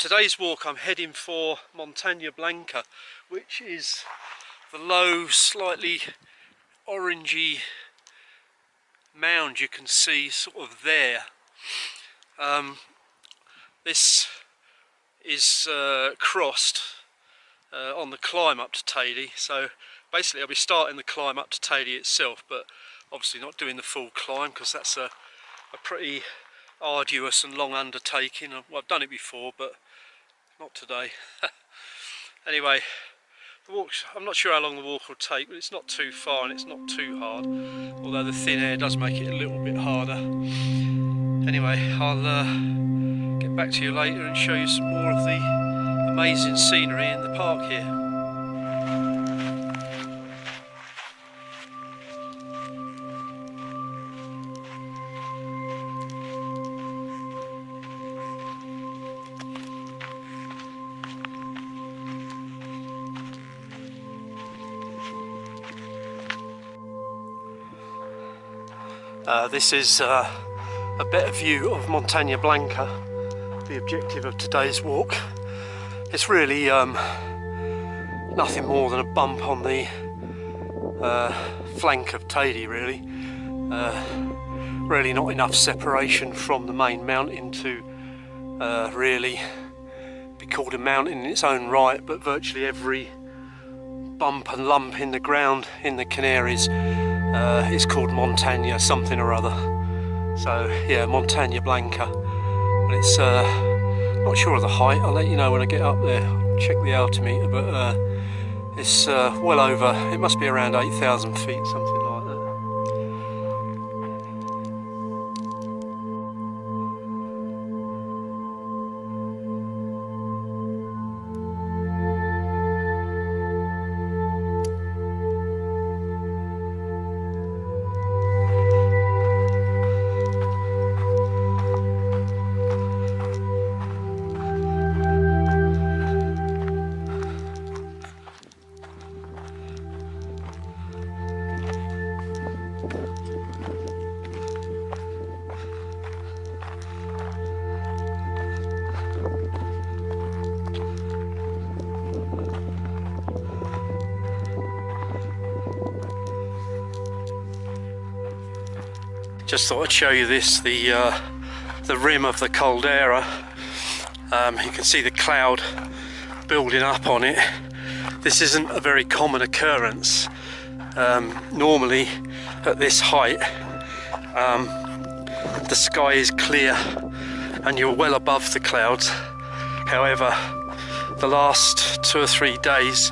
today's walk I'm heading for Montaña Blanca, which is the low, slightly orangey mound you can see sort of there. This is crossed on the climb up to Teide, so basically I'll be starting the climb up to Teide itself, but obviously not doing the full climb because that's a pretty arduous and long undertaking. Well, I've done it before, but not today. Anyway, the walk, I'm not sure how long the walk will take, but it's not too far and it's not too hard, although the thin air does make it a little bit harder. Anyway, I'll get back to you later and show you some more of the amazing scenery in the park here. This is a better view of Montaña Blanca, the objective of today's walk. It's really nothing more than a bump on the flank of Teide, really. Really not enough separation from the main mountain to really be called a mountain in its own right, but virtually every bump and lump in the ground in the Canaries is called Montaña something or other. So yeah, Montaña Blanca. But it's not sure of the height. I'll let you know when I get up there. Check the altimeter, but it's well over. It must be around 8,000 feet, something like that. Just thought I'd show you this, the rim of the caldera. You can see the cloud building up on it. This isn't a very common occurrence. Normally at this height the sky is clear and you're well above the clouds. However, the last 2 or 3 days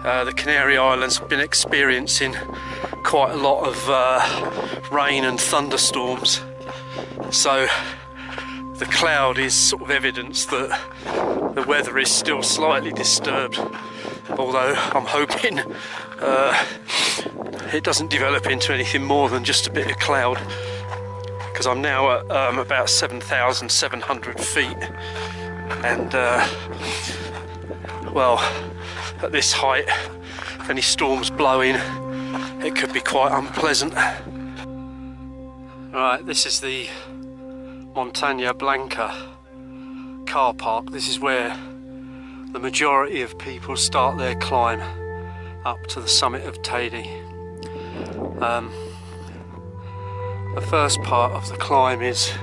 the Canary Islands have been experiencing quite a lot of rain and thunderstorms, so the cloud is sort of evidence that the weather is still slightly disturbed, although I'm hoping it doesn't develop into anything more than just a bit of cloud, because I'm now at about 7,700 feet, and well, at this height, if any storms blowing, it could be quite unpleasant. Right, this is the Montaña Blanca car park. This is where the majority of people start their climb up to the summit of Teide. The first part of the climb is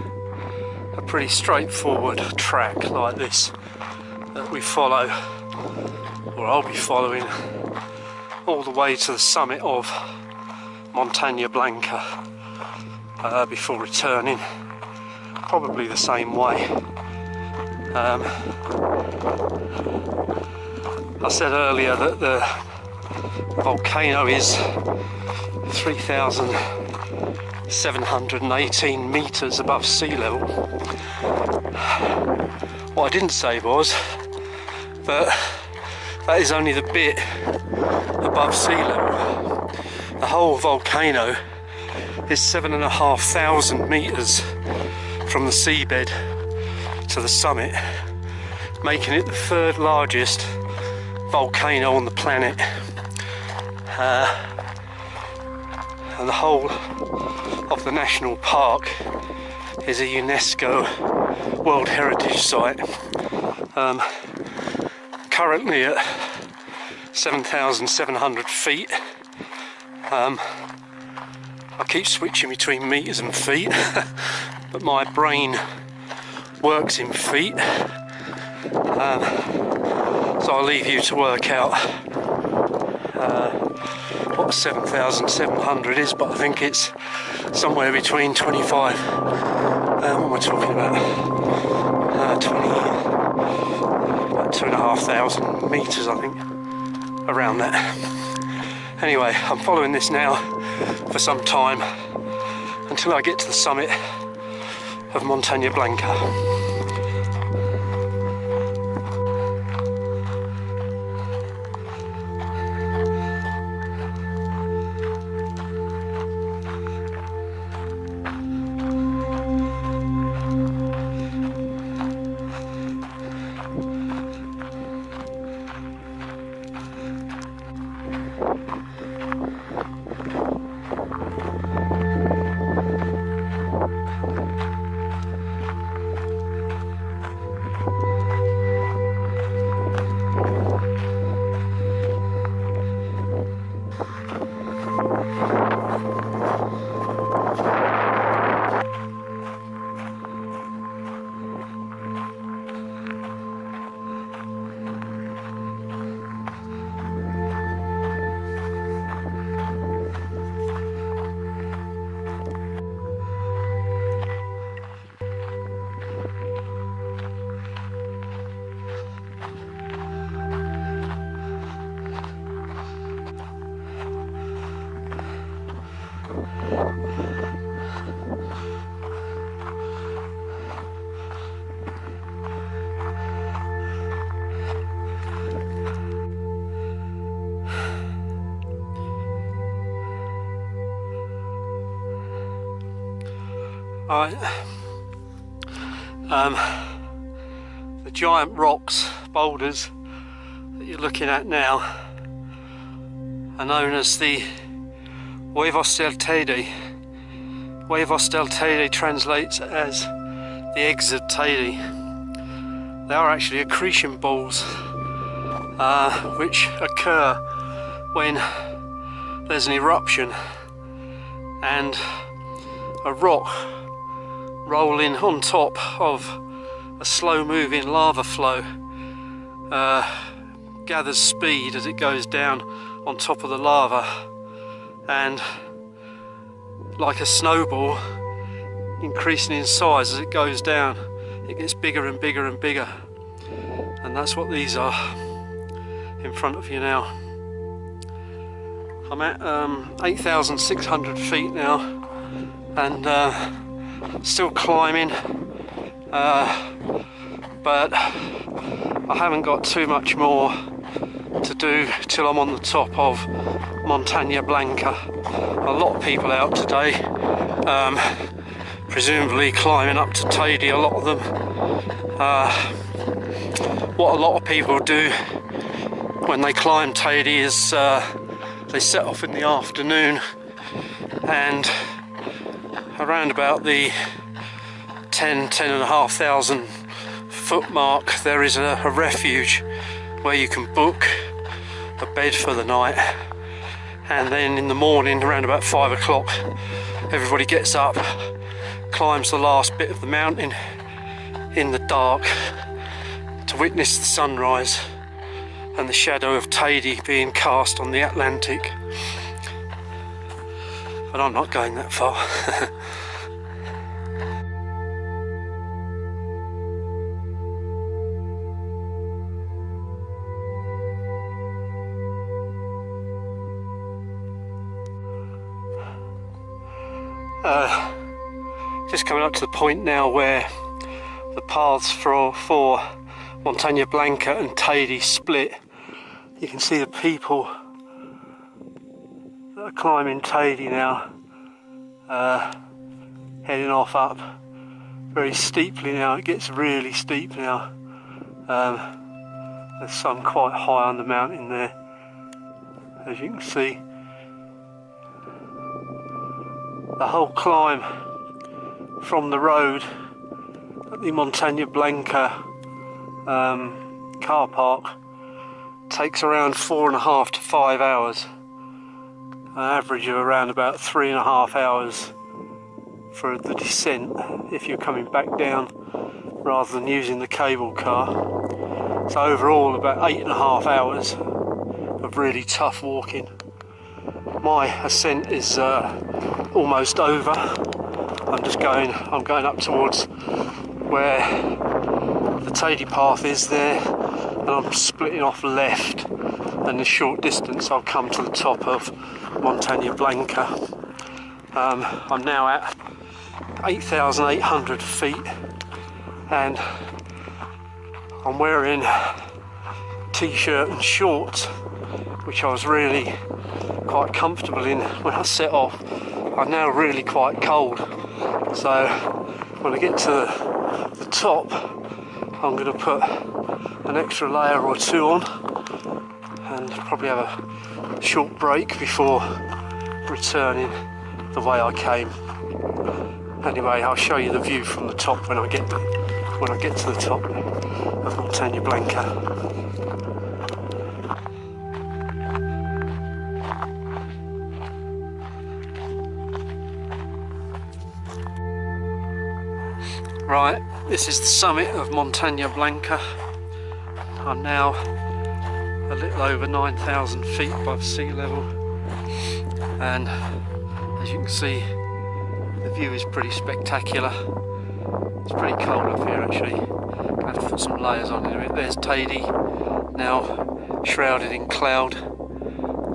a pretty straightforward track like this that we follow, or I'll be following, all the way to the summit of Montaña Blanca before returning, probably the same way. I said earlier that the volcano is 3,718 meters above sea level. What I didn't say was that that is only the bit above sea level. The whole volcano is 7,500 meters from the seabed to the summit, making it the 3rd largest volcano on the planet. And the whole of the national park is a UNESCO World Heritage Site. Currently at 7,700 feet. I keep switching between meters and feet, but my brain works in feet. So I'll leave you to work out what 7,700 is, but I think it's somewhere between 25, what am I talking about, 2,500 meters, I think, around that. Anyway, I'm following this now for some time until I get to the summit of Montaña Blanca. Right. The giant rocks, boulders that you're looking at now are known as the Huevos del Teide. Huevos del Teide translates as the eggs of Teide. They are actually accretion balls which occur when there's an eruption and a rock rolling on top of a slow-moving lava flow gathers speed as it goes down on top of the lava, and like a snowball, increasing in size as it goes down, it gets bigger and bigger and bigger, and that's what these are in front of you now. I'm at 8,600 feet now, and still climbing, but I haven't got too much more to do till I'm on the top of Montaña Blanca. A lot of people out today, presumably climbing up to Teide, a lot of them. What a lot of people do when they climb Teide is they set off in the afternoon, and around about the 10,500 foot mark there is a refuge where you can book a bed for the night, and then in the morning around about 5 o'clock everybody gets up, climbs the last bit of the mountain in the dark to witness the sunrise and the shadow of Teide being cast on the Atlantic. But I'm not going that far. Just coming up to the point now where the paths for Montaña Blanca and Teide split. You can see the people that are climbing Teide now, heading off up very steeply now. It gets really steep now. There's some quite high on the mountain there, as you can see. The whole climb from the road at the Montaña Blanca car park takes around 4.5 to 5 hours. An average of around about 3.5 hours for the descent if you're coming back down rather than using the cable car. So overall about 8.5 hours of really tough walking. My ascent is almost over. I'm going up towards where the Teide path is there, and I'm splitting off left, and in a short distance I'll come to the top of Montaña Blanca. I'm now at 8,800 feet, and I'm wearing t-shirt and shorts, which I was really quite comfortable in when I set off. I'm now really quite cold, so when I get to the top I'm going to put an extra layer or two on and probably have a short break before returning the way I came. Anyway, I'll show you the view from the top when I get to the top of Montaña Blanca. Right, this is the summit of Montaña Blanca. I'm now a little over 9,000 feet above sea level, and as you can see the view is pretty spectacular. It's pretty cold up here actually. I have to put some layers on in a bit. There's Teide, now shrouded in cloud,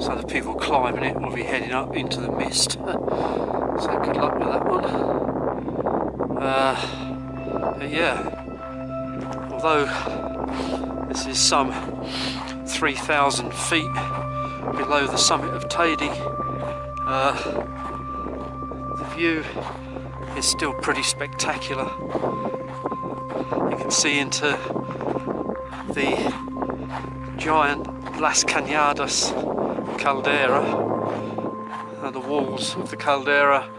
so the people climbing it will be heading up into the mist. So good luck with that one. But yeah, although this is some 3,000 feet below the summit of Teide, the view is still pretty spectacular. You can see into the giant Las Cañadas caldera and the walls of the caldera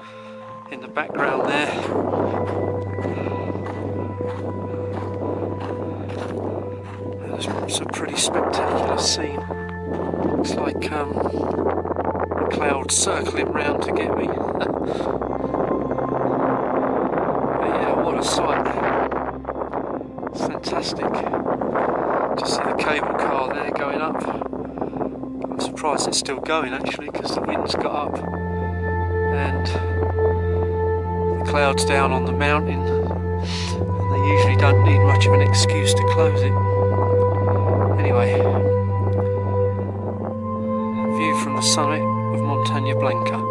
in the background there. It's a pretty spectacular scene. Looks like a cloud circling round to get me. But yeah, what a sight. It's fantastic. Just see the cable car there going up. I'm surprised it's still going actually, because the wind's got up and the clouds down on the mountain, and they usually don't need much of an excuse to close it. Anyway, view from the summit of Montaña Blanca.